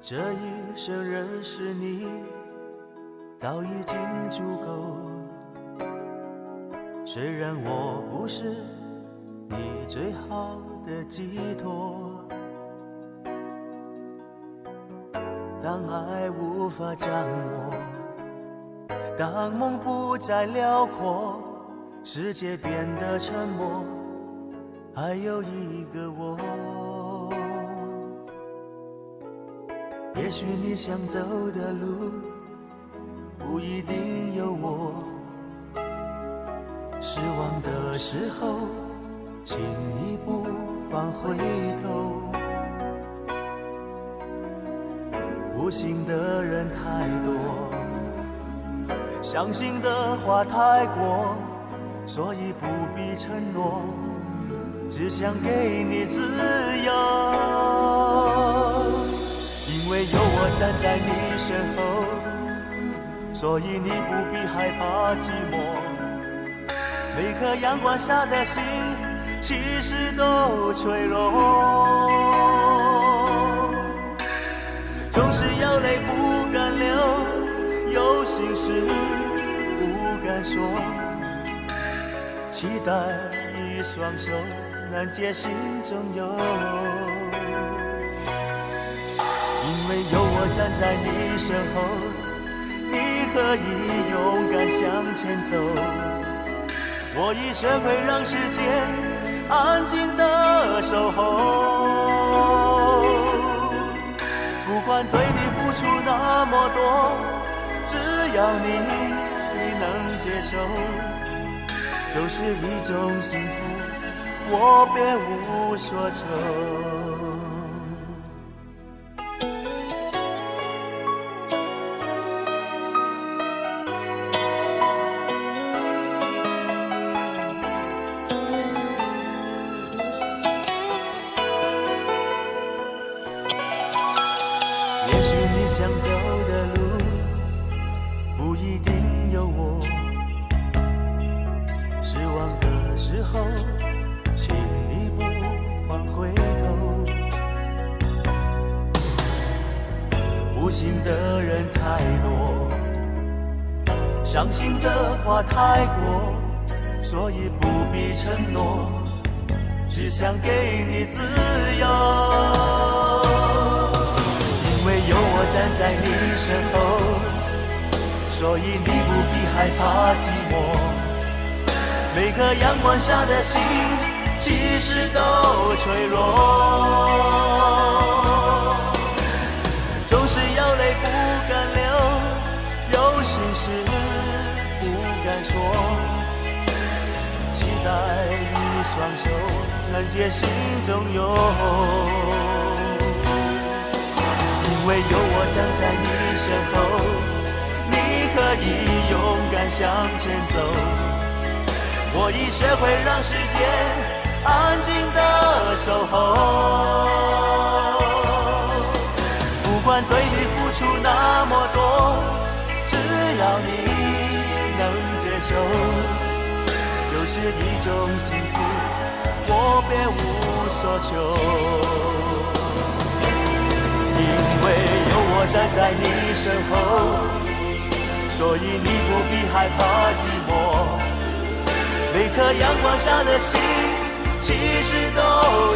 这一生认识你早已经足够，虽然我不是你最好的寄托，当爱无法掌握，当梦不再辽阔，世界变得沉默，还有一个我。也许你想走的路不一定有我，失望的时候请你不妨回头，无心的人太多，相信的话太过，所以不必承诺，只想给你自由。因为有我站在你身后，所以你不必害怕寂寞，每颗阳光下的心其实都脆弱，总是有泪不敢流，有心事不敢说，期待一双手难解心中忧。因为有我站在你身后，你可以勇敢向前走，我已学会让时间安静地守候，不管对你付出那么多，只要你能接受，就是一种幸福，我别无所求。也许你想走的路不一定有我，失望的时候请你不妨回头，无心的人太多，伤心的话太过，所以不必承诺，只想给你自由。因为有我站在你身后，所以你不必害怕寂寞，每颗阳光下的心其实都脆弱，总是有泪不敢流，有心事不敢说，期待一双手能解心中忧。因为有我站在你身后，你可以勇敢向前走，我已学会让时间安静地守候，不管对你付出那么多，只要你能接受，就是一种幸福，我别无所求。因为有我站在你身后，所以你不必害怕寂寞，每颗阳光下的心其实都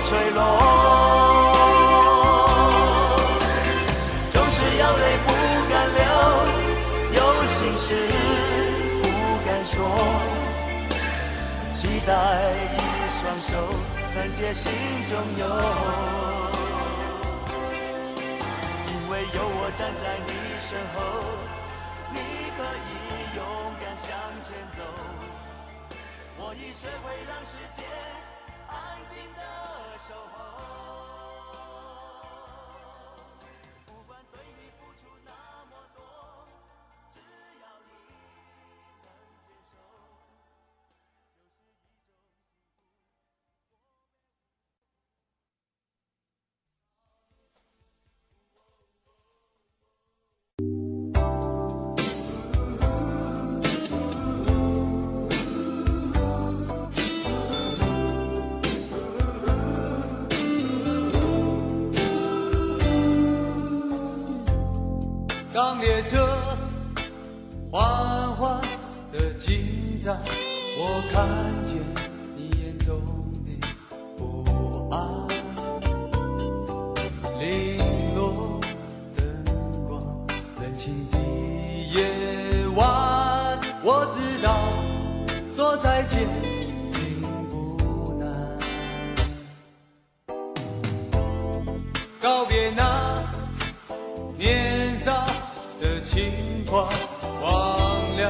脆弱，总是有泪不敢流，有心事不敢说，期待一双手能解心中忧。因为有我站在你身后，你可以勇敢向前走，我已学会让时间安静地守候，不管对你付出那么多，只要你能接受，就是一种幸福。当列车缓缓地进站，我看见你眼中的不安。零落灯光，冷清的夜晚，我知道说再见并不难。告别那年少的轻狂，忘了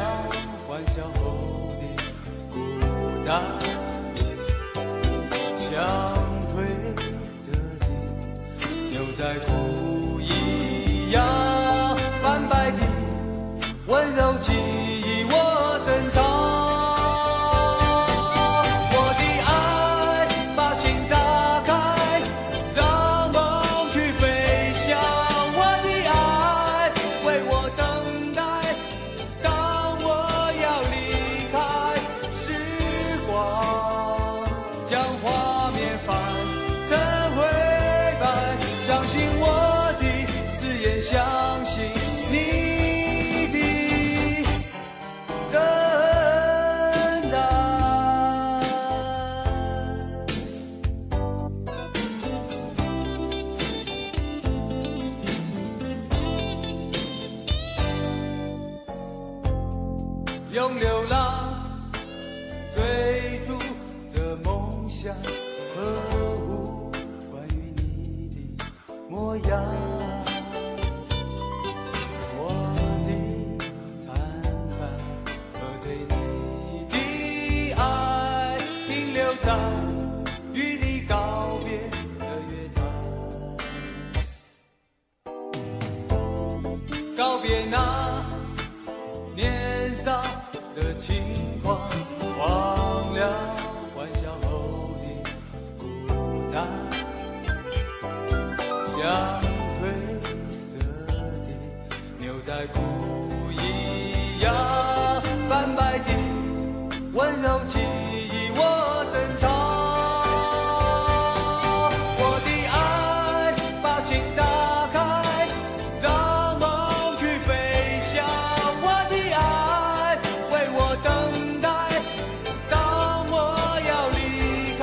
欢笑后的孤单，像褪色的牛仔裤一样，斑白的温柔记忆我珍藏。我的爱把心打开，让梦去飞翔。我的爱为我等待，当我要离开，时光将画面翻成灰白。相信我的誓言，相信你的等待。用流浪追逐着梦想，呵护关于你的模样。我的谈判和对你的爱，停留在与你告别的月台，告别那年少的轻狂，忘了欢笑后的孤单，像褪色的牛仔裤一样，斑白的温柔记忆我珍藏。我的爱把心打开，让梦去飞翔。我的爱为我等待，当我要离开，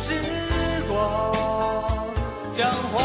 时光将画